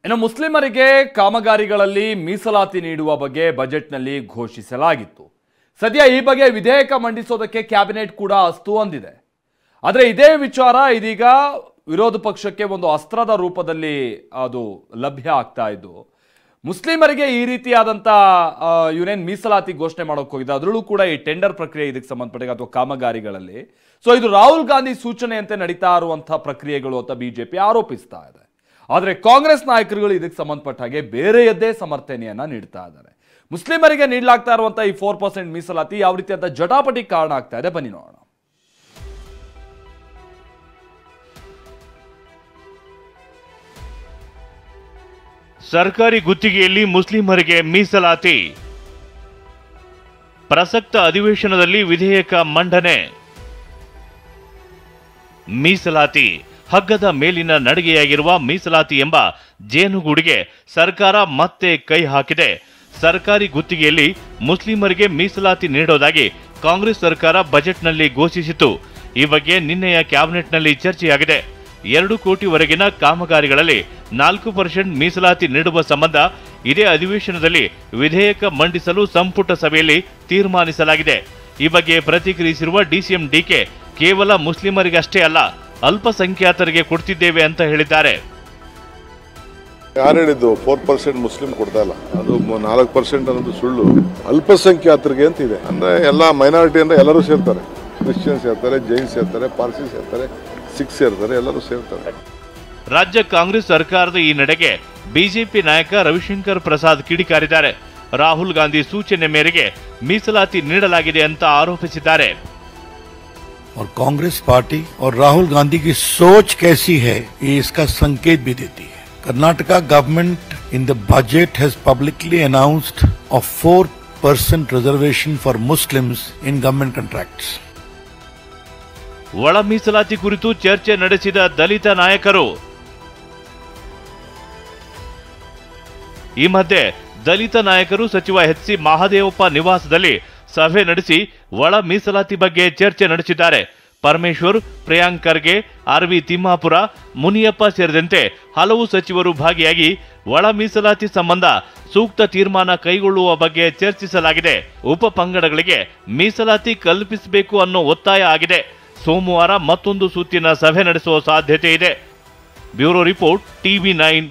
ಇನ್ನು ಮುಸ್ಲಿಮರಿಗೆ ಕಾಮಗಾರಿಗಳಲ್ಲಿ ಮೀಸಲಾತಿ ನೀಡುವ ಬಗ್ಗೆ ಬಜೆಟ್ನಲ್ಲಿ ಘೋಷಿಸಲಾಗಿತ್ತು. ಸದ್ಯ ಈ ಬಗ್ಗೆ ವಿಧೇಯಕ ಮಂಡಿಸೋದಕ್ಕೆ ಕ್ಯಾಬಿನೆಟ್ ಕೂಡ ಅಸ್ತು ಅಂದಿದೆ. ಆದರೆ ಇದೇ ವಿಚಾರ ಇದೀಗ ವಿರೋಧ ಪಕ್ಷಕ್ಕೆ ಒಂದು ಅಸ್ತ್ರದ ರೂಪದಲ್ಲಿ ಅದು ಲಭ್ಯ ಆಗ್ತಾ ಇದ್ದು, ಮುಸ್ಲಿಮರಿಗೆ ಈ ರೀತಿಯಾದಂಥ ಇವನೇನು ಮೀಸಲಾತಿ ಘೋಷಣೆ ಮಾಡೋಕೆ ಹೋಗಿದೆ, ಅದರಲ್ಲೂ ಕೂಡ ಈ ಟೆಂಡರ್ ಪ್ರಕ್ರಿಯೆ ಇದಕ್ಕೆ ಸಂಬಂಧಪಟ್ಟ ಅಥವಾ ಕಾಮಗಾರಿಗಳಲ್ಲಿ ಇದು ರಾಹುಲ್ ಗಾಂಧಿ ಸೂಚನೆಯಂತೆ ನಡೀತಾ ಇರುವಂಥ ಪ್ರಕ್ರಿಯೆಗಳು ಅಂತ ಬಿಜೆಪಿ ಆರೋಪಿಸ್ತಾ ಇದೆ. ಆದರೆ ಕಾಂಗ್ರೆಸ್ ನಾಯಕರುಗಳು ಇದಕ್ಕೆ ಸಂಬಂಧಪಟ್ಟ ಹಾಗೆ ಬೇರೆಯದ್ದೇ ಸಮರ್ಥನೆಯನ್ನ ನೀಡ್ತಾ ಇದ್ದಾರೆ. ಮುಸ್ಲಿಮರಿಗೆ ನೀಡಲಾಗ್ತಾ ಇರುವಂತಹ ಈ 4% ಮೀಸಲಾತಿ ಯಾವ ರೀತಿಯಾದ ಜಟಾಪಟಿ ಕಾರಣ ಆಗ್ತಾ ಇದೆ, ಬನ್ನಿ ನೋಡೋಣ. ಸರ್ಕಾರಿ ಗುತ್ತಿಗೆಯಲ್ಲಿ ಮುಸ್ಲಿಮರಿಗೆ ಮೀಸಲಾತಿ, ಪ್ರಸಕ್ತ ಅಧಿವೇಶನದಲ್ಲಿ ವಿಧೇಯಕ ಮಂಡನೆ. ಮೀಸಲಾತಿ ಹಗ್ಗದ ಮೇಲಿನ ನಡಿಗೆಯಾಗಿರುವ ಮೀಸಲಾತಿ ಎಂಬ ಜೇನುಗೂಡಿಗೆ ಸರ್ಕಾರ ಮತ್ತೆ ಕೈ ಹಾಕಿದೆ. ಸರ್ಕಾರಿ ಗುತ್ತಿಗೆಯಲ್ಲಿ ಮುಸ್ಲಿಮರಿಗೆ ಮೀಸಲಾತಿ ನೀಡೋದಾಗಿ ಕಾಂಗ್ರೆಸ್ ಸರ್ಕಾರ ಬಜೆಟ್ನಲ್ಲಿ ಘೋಷಿಸಿತು. ಈ ಬಗ್ಗೆ ನಿನ್ನೆಯ ಕ್ಯಾಬಿನೆಟ್ನಲ್ಲಿ ಚರ್ಚೆಯಾಗಿದೆ. 2 ಕೋಟಿವರೆಗಿನ ಕಾಮಗಾರಿಗಳಲ್ಲಿ 4% ಮೀಸಲಾತಿ ನೀಡುವ ಸಂಬಂಧ ಇದೇ ಅಧಿವೇಶನದಲ್ಲಿ ವಿಧೇಯಕ ಮಂಡಿಸಲು ಸಂಪುಟ ಸಭೆಯಲ್ಲಿ ತೀರ್ಮಾನಿಸಲಾಗಿದೆ. ಈ ಬಗ್ಗೆ ಪ್ರತಿಕ್ರಿಯಿಸಿರುವ ಡಿಸಿಎಂ ಡಿಕೆ, ಕೇವಲ ಮುಸ್ಲಿಮರಿಗಷ್ಟೇ ಅಲ್ಲ, ಅಲ್ಪಸಂಖ್ಯಾತರಿಗೆ ಕೊಡ್ತಿದ್ದೇವೆ ಅಂತ ಹೇಳಿದ್ದಾರೆ. ಯಾರು ಹೇಳಿದ್ದು 4% ಮುಸ್ಲಿಂ ಕೊಡ್ತಾ ಇಲ್ಲ, ಅದು 4% ಅನ್ನೋದು ಸುಳ್ಳು. ಅಲ್ಪಸಂಖ್ಯಾತರಿಗೆ ಅಂತ ಇದೆ, ಅಂದ್ರೆ ಎಲ್ಲ ಮೈನಾರಿಟಿ ಅಂದ್ರೆ ಎಲ್ಲರೂ ಸೇರ್ತಾರೆ. ಕ್ರಿಶ್ಚಿಯನ್ಸ್ ಸೇರ್ತಾರೆ, ಜೈನ್ ಸೇರ್ತಾರೆ, ಪಾರ್ಸಿ ಸೇರ್ತಾರೆ, ಸಿಖ್ ಸೇರ್ತಾರೆ, ಎಲ್ಲರೂ ಸೇರ್ತಾರೆ. ರಾಜ್ಯ ಕಾಂಗ್ರೆಸ್ ಸರ್ಕಾರದ ಈ ನಡೆಗೆ ಬಿಜೆಪಿ ನಾಯಕ ರವಿಶಂಕರ್ ಪ್ರಸಾದ್ ಕಿಡಿಕಾರಿದ್ದಾರೆ. ರಾಹುಲ್ ಗಾಂಧಿ ಸೂಚನೆ ಮೇರೆಗೆ ಮೀಸಲಾತಿ ನೀಡಲಾಗಿದೆ ಅಂತ ಆರೋಪಿಸಿದ್ದಾರೆ. और कांग्रेस पार्टी और राहुल गांधी की सोच कैसी है, ये इसका संकेत भी देती है. Karnataka government in the budget has publicly announced a 4% reservation for Muslims in government contracts. ಒಳ ಮೀಸಲಾತಿ ಕುರಿತು ಚರ್ಚೆ ನಡೆಸಿದ ದಲಿತ ನಾಯಕರು. ಈ ಮಧ್ಯೆ ದಲಿತ ನಾಯಕರು ಸಚಿವ ಎಚ್.ಸಿ. ಮಹದೇವಪ್ಪ ನಿವಾಸದಲ್ಲಿ ಸಭೆ ನಡೆಸಿ ಒಳ ಮೀಸಲಾತಿ ಬಗ್ಗೆ ಚರ್ಚೆ ನಡೆಸಿದ್ದಾರೆ. ಪರಮೇಶ್ವರ್, ಪ್ರಿಯಾಂಕ್ ಖರ್ಗೆ, ಆರ್.ವಿ. ತಿಮ್ಮಾಪುರ, ಮುನಿಯಪ್ಪ ಸೇರಿದಂತೆ ಹಲವು ಸಚಿವರು ಭಾಗಿಯಾಗಿ ಒಳ ಮೀಸಲಾತಿ ಸಂಬಂಧ ಸೂಕ್ತ ತೀರ್ಮಾನ ಕೈಗೊಳ್ಳುವ ಬಗ್ಗೆ ಚರ್ಚಿಸಲಾಗಿದೆ. ಉಪ ಪಂಗಡಗಳಿಗೆ ಮೀಸಲಾತಿ ಕಲ್ಪಿಸಬೇಕು ಅನ್ನೋ ಒತ್ತಾಯ ಆಗಿದೆ. ಸೋಮವಾರ ಮತ್ತೊಂದು ಸುತ್ತಿನ ಸಭೆ ನಡೆಸುವ ಸಾಧ್ಯತೆ ಇದೆ. Bureau report, TV9.